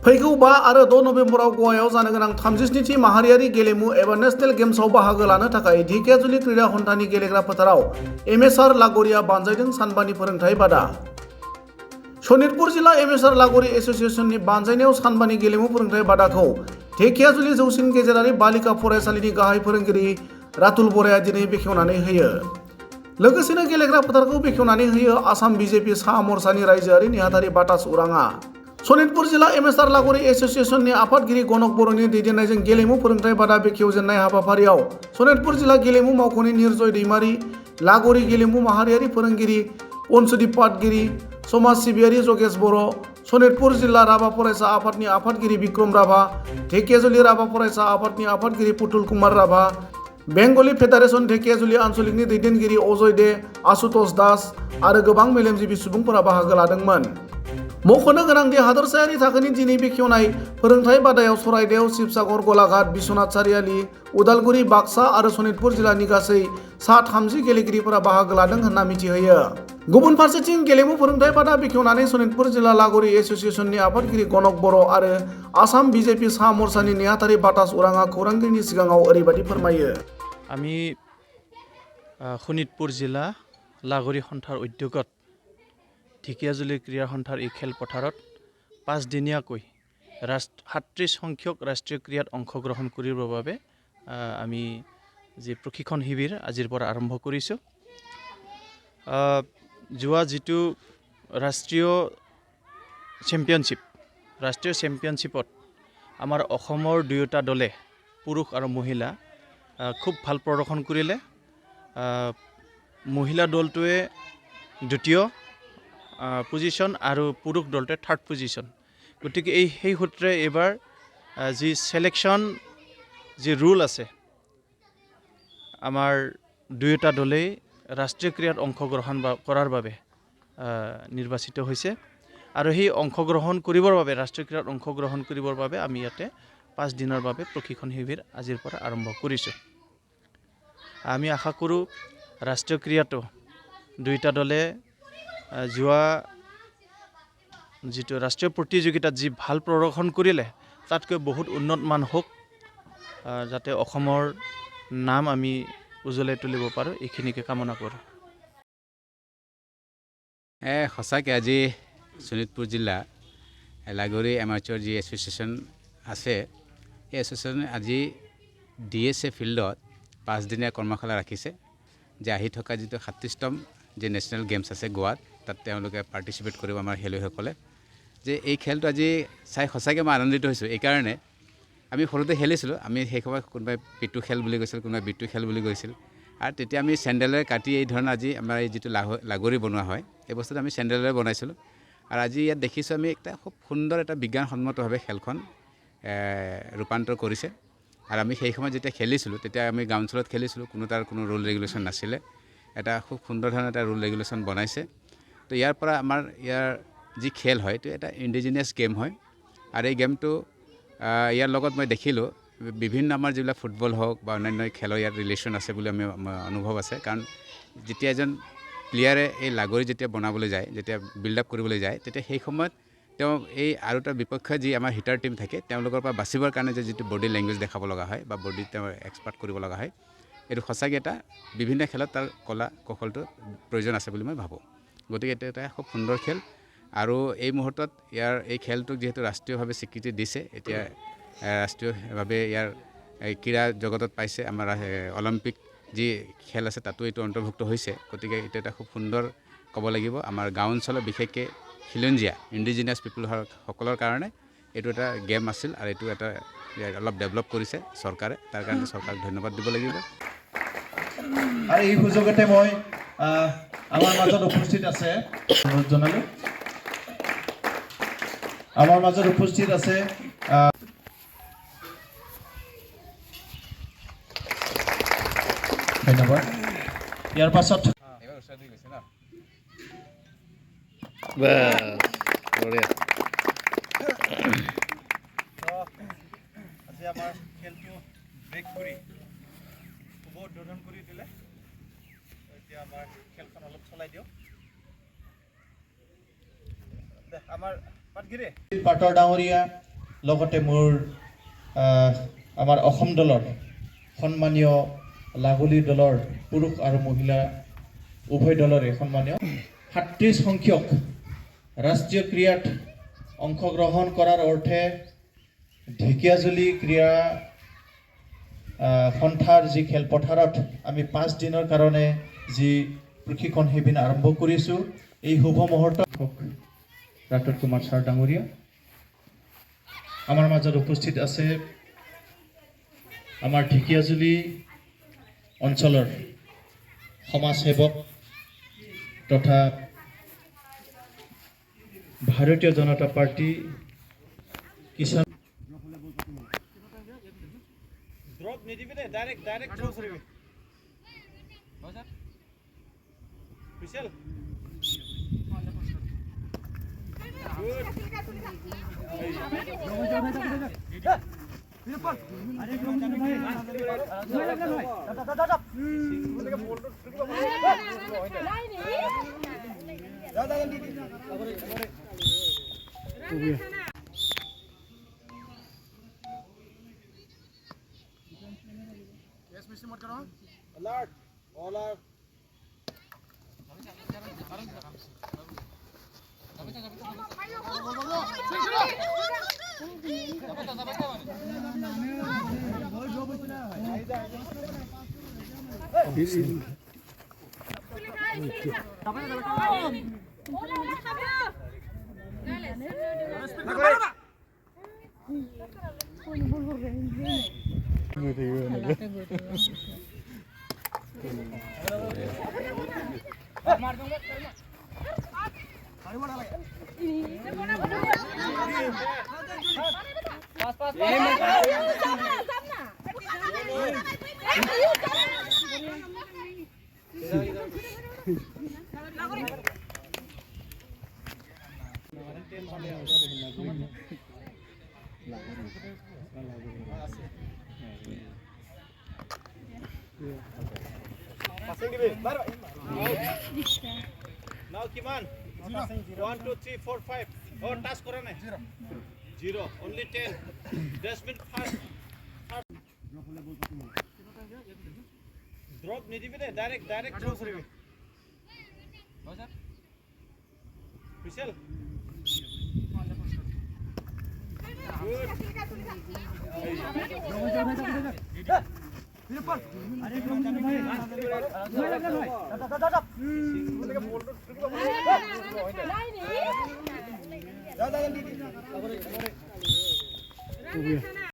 फैगौ 5 आरो 6 नभेम्बराव गवायाव जानो गोनां 37थि माहारियारि गेलेमु एबा नेशनेल गेम्सआव बाहागो लानो थाखाय ढेकियाजुलि क्रीडा घन्टानि गेलेग्रा फोथाराव एमएसआर लागोरिया बानजायदों सानबानि फोरोंथाय बादा। सनितपुर जिल्ला एमएसआर लागोरि एसोसिएशननि बानजायनायाव सानबानि गेलेमु फोरोंथाय बादाखौ ढेकियाजुलि जौसिन गेजेरारि बालिका फरायसालिनि गाहाय फोरोंगिरि रातुल बराया दिनै बेखेवनानै होयो। लोगोसेनो गेलेग्रा फोथारखौ बेखेवनानै होयो आसाम बिजेपि सा मर्चानि रायजोआरि नेहाथारि बातास उराङा। सनितपुर जिल्ला एमएसआर लागोरि एसोसिएशननि आफादगिरि गनक बर'नि दैदेननायजों गेलेमु फोरोंथाय बादा बेखेवजेननाय हाबाफारियाव सनितपुर जिल्ला गेलेमु मावख'नि निरजय दैमारि, लागोरि गेलेमु माहारियारि फोरोंगिरि अनसुदीप पाटगिरि, समाज सिबियारि जगेश बर', सनितपुर जिल्ला राभा फरायसा आफादनि आफादगिरि बिक्रम राभा, ढेकियाजुलि राभा फरायसा आफादनि आफादगिरि पुतुल कुमार राभा, बेंगलि फेडारेशन ढेकियाजुलि आनसलिकनि दैदेनगिरि अजय दे, आशुतोष दास आरो गोबां मेलेमजिबि सुबुंफोरा बाहागो लादोंमोन। मख'नो गोनांदि हादोरसायारि थाखोनि दिनै बेखेवनाय फोरोंथाय बादायाव सराइदेव, शिबसागर, गलाघाट, बिश्वनाथ सारियाली, उदालगुरि, बाक्सा आरो सनितपुर जिल्लानि गासै सा 30 गेलेगिरिफोरा बाहागो लादों होनना मिथिहोयो। गुबुन फारसेथिं गेलेमु फोरोंथाय बादा बेखेवनानै सनितपुर जिल्ला लागोरि एसोसिएशननि आफादगिरि गनक बर' आरो आसाम बिजेपि सा मर्चानि नेहाथारि बातास उराङा खौरांगिरिनि सिगाङाव ओरैबायदि फोरमायो। আমি শোণিতপুৰ জিলা লাগোৰি সন্থাৰ উদ্যোগত ঢেকিয়াজুলি ক্ৰীড়া সন্থাৰ এই খেলপথাৰত 5 দিনীয়াকৈ 37 সংখ্যক ৰাষ্ট্ৰীয় ক্ৰীড়াত অংশগ্ৰহণ কৰিবৰ বাবে আমি যি প্ৰশিক্ষণ শিবিৰ আজিৰ পৰা আৰম্ভ কৰিছোঁ। যোৱা যিটো ৰাষ্ট্ৰীয় চেম্পিয়নশ্বিপত আমাৰ অসমৰ দুয়োটা দলে পুৰুষ আৰু মহিলা খুব ভাল প্ৰদৰ্শন কৰিলে। মহিলা দলটোৱে দ্বিতীয় পজিশ্যন আৰু পুৰুষ দলটোৱে থাৰ্ড পজিশ্যন। গতিকে সেই সূত্ৰে এইবাৰ যি সিলেকশ্যন যি ৰুল আছে আমাৰ দুয়োটা দলেই ৰাষ্ট্ৰীয় ক্ৰীড়াত অংশগ্ৰহণ কৰাৰ বাবে নিৰ্বাচিত হৈছে আৰু সেই অংশগ্ৰহণ কৰিবৰ বাবে ৰাষ্ট্ৰীয় ক্ৰীড়াত অংশগ্ৰহণ কৰিবৰ বাবে আমি ইয়াতে 5 দিনৰ বাবে প্ৰশিক্ষণ শিবিৰ আজিৰ পৰা আৰম্ভ কৰিছোঁ। আমি আশা কৰোঁ ৰাষ্ট্ৰীয় ক্ৰীড়াটো দুয়োটা দলে যোৱা যিটো ৰাষ্ট্ৰীয় প্ৰতিযোগিতাত যি ভাল প্ৰদৰ্শন কৰিলে তাতকৈ বহুত উন্নত মান হোক, যাতে অসমৰ নাম আমি উজ্বলাই তুলিব পাৰোঁ, এইখিনিকে কামনা কৰোঁ। সঁচাকৈ আজি শোণিতপুৰ জিলা লাগোৰি এমাচুৰ যি এছ'চিয়েশ্যন আছে এই এছ'চিয়েশ্যনে আজি DSA ফিল্ডত 5 দিনীয়া কৰ্মশালা ৰাখিছে যে আহি থকা যিটো 37তম যে নেশ্যনেল গেমছ আছে গোৱাত, তাত তেওঁলোকে পাৰ্টিচিপেট কৰিব আমাৰ খেলুৱৈসকলে। যে এই খেলটো আজি চাই সঁচাকৈ মই আনন্দিত হৈছোঁ। এইকাৰণে আমি সৰুতে খেলিছিলোঁ, আমি সেই সময়ত কোনোবাই পিটু খেল বুলি কৈছিল, কোনোবাই বিটু খেল বুলি কৈছিল, আৰু তেতিয়া আমি চেণ্ডেলেৰে কাটি এই ধৰণৰ আজি আমাৰ এই যিটো লাগোৰি বনোৱা হয় এই বস্তুটো আমি চেণ্ডেলেৰে বনাইছিলোঁ। আৰু আজি ইয়াত দেখিছোঁ আমি একটা খুব সুন্দৰ এটা বিজ্ঞানসন্মতভাৱে খেলখন ৰূপান্তৰ কৰিছে। আৰু আমি সেই সময়ত যেতিয়া খেলিছিলোঁ তেতিয়া আমি গাঁও অঞ্চলত খেলিছিলোঁ, কোনো ৰুল ৰেগুলেশ্যন নাছিলে। এটা খুব সুন্দৰ ধৰণৰ এটা ৰুল ৰেগুলেশ্যন বনাইছে। তো ইয়াৰ পৰা আমাৰ ইয়াৰ যি খেল হয় এইটো এটা ইণ্ডিজিনিয়াছ গেম হয়। আৰু এই গেমটো ইয়াৰ লগত মই দেখিলোঁ বিভিন্ন আমাৰ যিবিলাক ফুটবল হওক বা অন্যান্য খেলৰ ইয়াত ৰিলেশ্যন আছে বুলি আমি অনুভৱ আছে। কাৰণ যেতিয়া এজন প্লেয়াৰে এই লাগোৰি যেতিয়া বনাবলৈ যায়, যেতিয়া বিল্ড আপ কৰিবলৈ যায়, তেতিয়া সেই সময়ত তেওঁ এই আৰু এটা বিপক্ষে যি আমাৰ হিটাৰ টীম থাকে তেওঁলোকৰ পৰা বাচিবৰ কাৰণে যিটো বডি লেংগুৱেজ দেখাব লগা হয় বা বডি তেওঁ এক্সপাৰ্ট কৰিব লগা হয়, এইটো সঁচাকৈ এটা বিভিন্ন খেলত তাৰ কলা কৌশলটো প্ৰয়োজন আছে বুলি মই ভাবোঁ। গতিকে এইটো এটা খুব সুন্দৰ খেল। আৰু এই মুহূৰ্তত এই খেলটোক যিহেতু ৰাষ্ট্ৰীয়ভাৱে স্বীকৃতি দিছে, এতিয়া ৰাষ্ট্ৰীয়ভাৱে ইয়াৰ ক্ৰীড়া জগতত পাইছে, আমাৰ অলিম্পিক যি খেল আছে তাতো এইটো অন্তৰ্ভুক্ত হৈছে। গতিকে এইটো এটা খুব সুন্দৰ ক'ব লাগিব আমাৰ গাঁও অঞ্চলত বিশেষকৈ খিলঞ্জীয়া ইণ্ডিজিনিয়াছ পিপুলসকলৰ কাৰণে এইটো এটা গেম আছিল। আৰু এইটো এটা অলপ ডেভেলপ কৰিছে চৰকাৰে, তাৰ কাৰণে চৰকাৰক ধন্যবাদ দিব লাগিব। আৰু এই সুযোগতে মই আমাৰ মাজত উপস্থিত আছে জনালোঁ, আমাৰ মাজত উপস্থিত আছে ধন্যবাদ। ইয়াৰ পাছত আজি আমাৰ খেলটো ব্ৰেক কৰি উদ্বোধন কৰি দিলে। এতিয়া আমাৰ খেলখন অলপ চলাই দিওঁ। আমাৰ পাটগিৰি পাটৰ ডাঙৰীয়া লগতে মোৰ আমাৰ অসম দলৰ সন্মানীয় লাগলি দলৰ পুৰুষ আৰু মহিলা উভয় দলৰে সন্মানীয় ৩৭ সংখ্যক ৰাষ্ট্ৰীয় ক্ৰীড়াত অংশগ্ৰহণ কৰাৰ অৰ্থে ঢেকীয়াজুলি ক্ৰীড়া সন্থাৰ যি খেলপথাৰত আমি 5 দিনৰ কাৰণে যি প্ৰশিক্ষণ শিবিৰ আৰম্ভ কৰিছোঁ এই শুভ মুহূৰ্তত ৰাতুল কুমাৰ ছাৰ ডাঙৰীয়া আমাৰ মাজত উপস্থিত আছে আমাৰ ঢেকীয়াজুলি অঞ্চলৰ সমাজসেৱক তথা ভাৰতীয় জনতা পাৰ্টি কিষাণ ড্ৰপ নিদিবি দে ডাইৰেক্ট থ্ৰু কৰিবি পিছল alert all are now kiman 1 2 3 4 5 oh task kora nai 0 only 10 dustbin first drop nidibi de direct throw koribi পিছল Good.